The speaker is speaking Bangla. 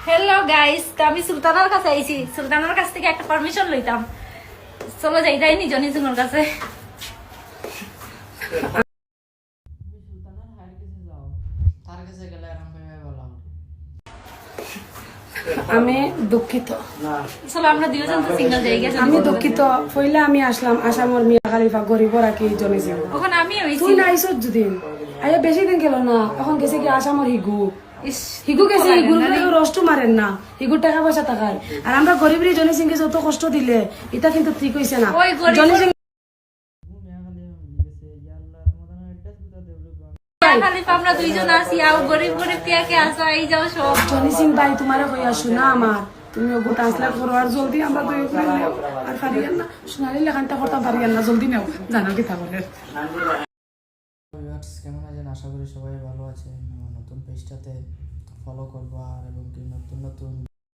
হ্যালো গাইস, তো আমি সুলতানার কাছে আইছি। সুলতানার কাছ থেকে একটা পারমিশন লইতাম। চলো যাই যাই নিজ নিজনের কাছে। আমি দুঃখিত। চলো আমরা দুজন তো সিঙ্গেল যাই গেছি। আমি দুঃখিত পইলা আমি আসলাম আসামর মিয়া খালিফা গরিব রাখি জনেছি ওখানে আমি হইছি। তুই না আইসো যদিন আইয়া বেশি দিন গেল না, এখন গেছে কি আসামর হিগু ইস, হিগু গেছে, হিগুর রষ্ট মারেন না, হিগুর টাকা পয়সা টাকায়। আর আমরা গরিবের জনি সিংকে যত কষ্ট দিলে এটা কিন্তু ঠিক হইছে না। ওই গরিব জনি সিং খালিফা আমরা দুইজন আছি, আর গরিব গরিব কে কে আসা এই যাও সব। জনি সিং ভাই তোমার কই আসো না আমার, তুমি ওগো ট্রান্সলেট করো আর জলদি আমরা দুই নেও। আর পারিয়ান না সোনালি লেখানটা করতাম, পারিয়ান না, জলদি নেও, জানো কি থাকবে। কেমন আছেন? আশা করি সবাই ভালো আছেন। নতুন পেজটাতে ফলো করবো আর এবং কি নতুন নতুন